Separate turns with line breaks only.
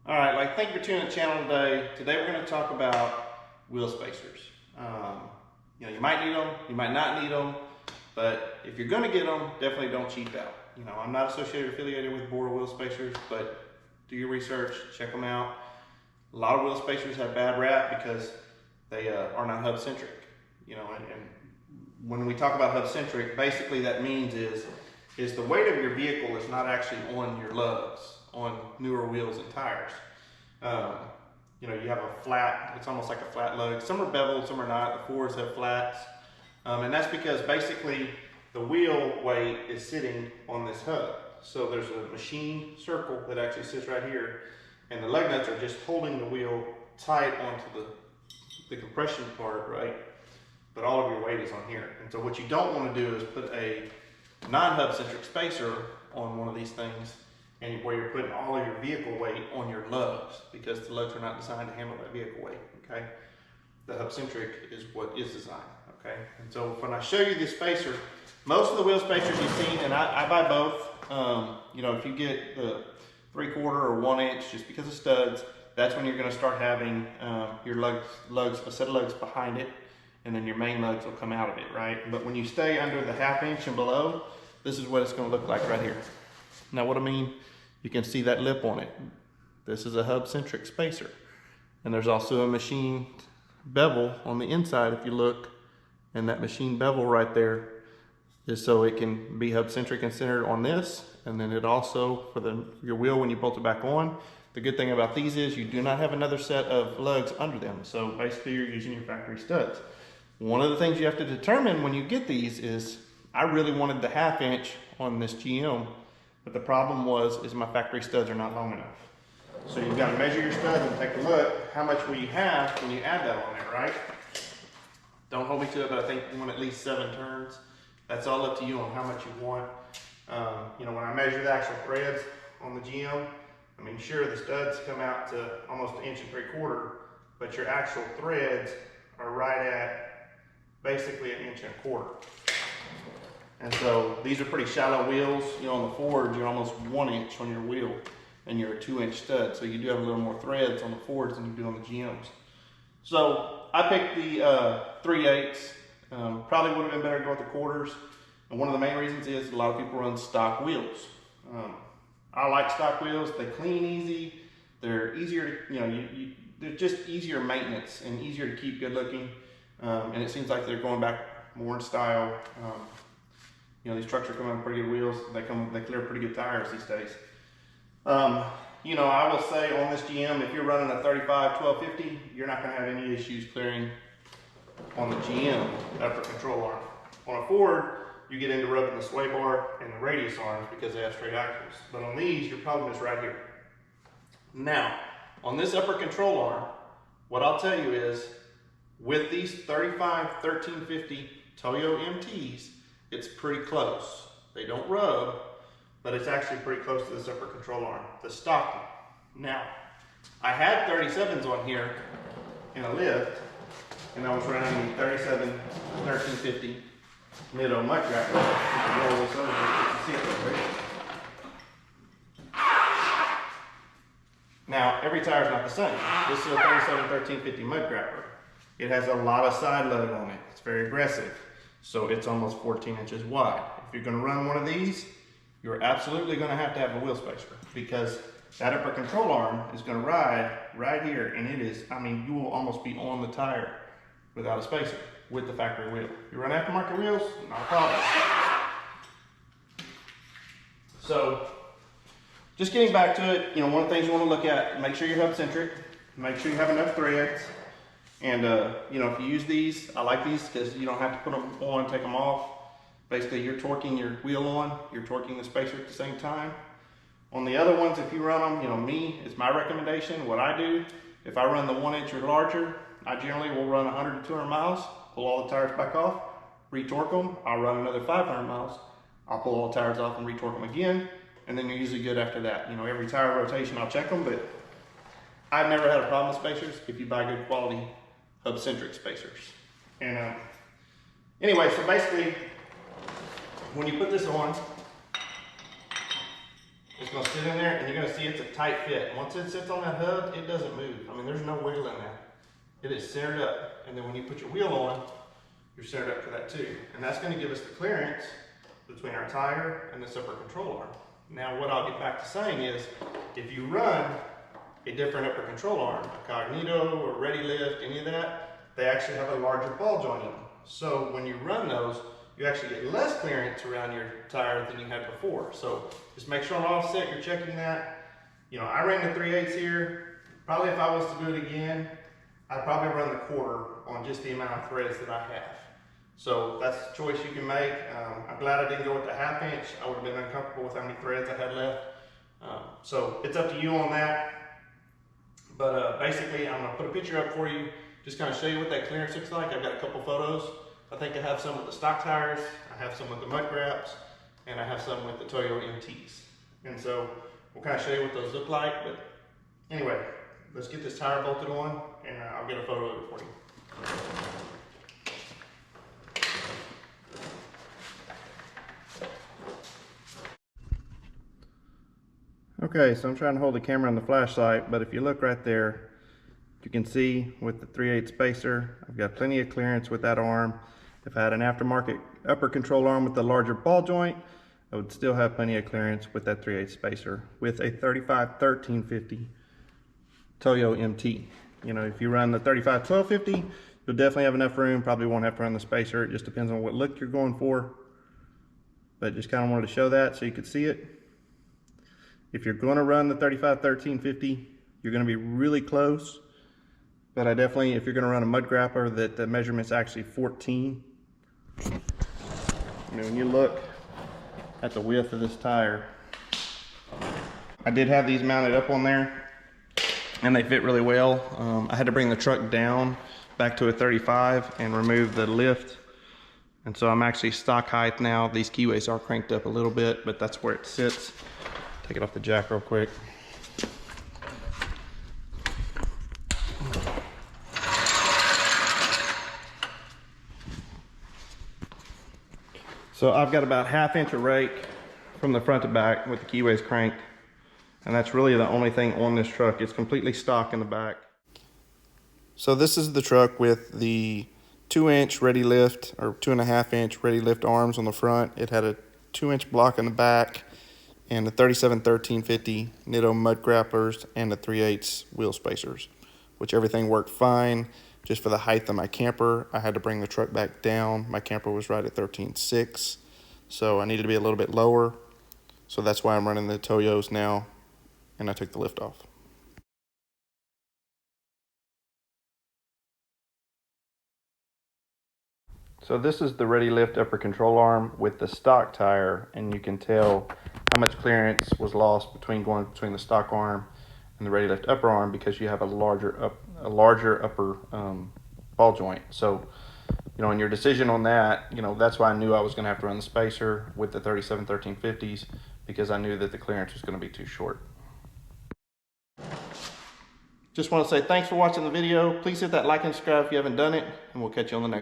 All right, thank you for tuning in the channel today. Today we're going to talk about wheel spacers. You might need them, you might not need them, but if you're going to get them, definitely don't cheap out. I'm not associated or affiliated with Bora wheel spacers, but do your research, check them out. A lot of wheel spacers have bad rap because they are not hub centric. And when we talk about hub centric, basically that means is the weight of your vehicle is not actually on your lugs, on newer wheels and tires. You have a flat, it's almost like a flat lug. Some are beveled, some are not. The Fords have flats. And that's because basically the wheel weight is sitting on this hub. So there's a machined circle that actually sits right here, and the lug nuts are just holding the wheel tight onto the compression part, right? But all of your weight is on here. And so what you don't want to do is put a non-hub centric spacer on one of these things and where you're putting all of your vehicle weight on your lugs, because the lugs are not designed to handle that vehicle weight, okay? The hub centric is what is designed, okay? And so when I show you this spacer, most of the wheel spacers you've seen, and I buy both, if you get the 3/4 or 1 inch, just because of studs, that's when you're gonna start having your lugs, a set of lugs behind it, and then your main lugs will come out of it, right? But when you stay under the 1/2 inch and below, this is what it's gonna look like right here. Now what I mean, you can see that lip on it. This is a hub centric spacer. And there's also a machined bevel on the inside if you look, and that machined bevel right there is so it can be hub centric and centered on this. And then it also, for your wheel when you bolt it back on, the good thing about these is you do not have another set of lugs under them. So basically you're using your factory studs. One of the things you have to determine when you get these is, I really wanted the 1/2 inch on this GM, but the problem is my factory studs are not long enough. So you've got to measure your studs and take a look, how much will you have when you add that on there, right? Don't hold me to it, but I think you want at least 7 turns. That's all up to you on how much you want. When I measure the actual threads on the GM, sure, the studs come out to almost 1.75 inches, but your actual threads are right at basically 1.25 inches. And so these are pretty shallow wheels. On the Fords, you're almost 1 inch on your wheel, and you're a 2-inch stud. So you do have a little more threads on the Fords than you do on the GMs. So I picked the 3/8. Probably would have been better to go with the quarters. And one of the main reasons is a lot of people run stock wheels. I like stock wheels. They clean easy. They're easier to, they're just easier maintenance and easier to keep good looking. And it seems like they're going back more in style. These trucks are coming with pretty good wheels. They clear pretty good tires these days. I will say on this GM, if you're running a 35 1250, you're not going to have any issues clearing on the GM upper control arm. On a Ford, you get into rubbing the sway bar and the radius arms because they have straight axles. But on these, your problem is right here. Now, on this upper control arm, what I'll tell you is, with these 35 1350 Toyo MTs, it's pretty close. They don't rub, but it's actually pretty close to this upper control arm, the stock one. Now, I had 37s on here in a lift, and I was running 37 1350 Mid-O muck wrapper. You can roll this over, you can see it right. Now, every tire is not the same. This is a 37 1350 mud grabber. It has a lot of side load on it. It's very aggressive. So it's almost 14 inches wide. If you're gonna run one of these, you're absolutely gonna have to have a wheel spacer, because that upper control arm is gonna ride right here, and it is, you will almost be on the tire without a spacer with the factory wheel. You run aftermarket wheels, not a problem. So, just getting back to it, one of the things you wanna look at, make sure you're hub centric, make sure you have enough threads. And if you use these, I like these because you don't have to put them on, take them off. Basically, you're torquing your wheel on, you're torquing the spacer at the same time. On the other ones, if you run them, it's my recommendation. What I do, if I run the 1 inch or larger, I generally will run 100 to 200 miles, pull all the tires back off, retorque them. I'll run another 500 miles, I'll pull all the tires off and retorque them again, and then you're usually good after that. Every tire rotation, I'll check them, but I've never had a problem with spacers if you buy good quality hub centric spacers. And anyway, so basically when you put this on, it's gonna sit in there, and you're gonna see it's a tight fit. Once it sits on that hub, it doesn't move. I mean, there's no wiggle in there. It is centered up, and then when you put your wheel on, you're centered up to that too. And that's gonna give us the clearance between our tire and this upper control arm. Now, what I'll get back to saying is, if you run a different upper control arm, a Cognito or Ready Lift, any of that, they actually have a larger ball joint in them. So when you run those, you actually get less clearance around your tire than you had before. So just make sure on offset you're checking that. You know, I ran the 3/8 here. Probably if I was to do it again, I'd probably run the quarter on just the amount of threads that I have. So that's a choice you can make. I'm glad I didn't go with the 1/2 inch. I would have been uncomfortable with how many threads I had left. So it's up to you on that. But basically, I'm gonna put a picture up for you, just kind of show you what that clearance looks like. I've got a couple photos. I think I have some with the stock tires, I have some with the mud wraps, and I have some with the Toyo MTs. And so we'll kind of show you what those look like. But anyway, let's get this tire bolted on, and I'll get a photo of it for you. Okay, so I'm trying to hold the camera on the flashlight, but if you look right there, you can see with the 3/8 spacer, I've got plenty of clearance with that arm. If I had an aftermarket upper control arm with the larger ball joint, I would still have plenty of clearance with that 3/8 spacer with a 35-1350 Toyo MT. You know, if you run the 35-1250, you'll definitely have enough room. Probably won't have to run the spacer. It just depends on what look you're going for. But just kind of wanted to show that so you could see it. If you're going to run the 35-1350, you're going to be really close. But I definitely, if you're going to run a mud grappler, that the measurement's actually 14. I mean, when you look at the width of this tire, I did have these mounted up on there, and they fit really well. I had to bring the truck down back to a 35 and remove the lift. And so I'm actually stock height now. These keyways are cranked up a little bit, but that's where it sits. Take it off the jack real quick. So I've got about 1/2 inch of rake from the front to back with the keyways cranked. And that's really the only thing on this truck. It's completely stock in the back. So this is the truck with the 2-inch ready lift, or 2.5 inch ready lift arms on the front. It had a 2-inch block in the back, and the 37-1350 Nitto mud grapplers, and the 3/8 wheel spacers, which everything worked fine. Just for the height of my camper, I had to bring the truck back down. My camper was right at 13.6, so I needed to be a little bit lower. So that's why I'm running the Toyos now, and I took the lift off. So this is the Ready Lift upper control arm with the stock tire, and you can tell how much clearance was lost going between the stock arm and the Ready Lift upper arm, because you have a larger upper ball joint. So, you know, in your decision on that, you know, that's why I knew I was going to have to run the spacer with the 37-1350s, because I knew that the clearance was going to be too short. Just want to say thanks for watching the video. Please hit that like and subscribe if you haven't done it, and we'll catch you on the next.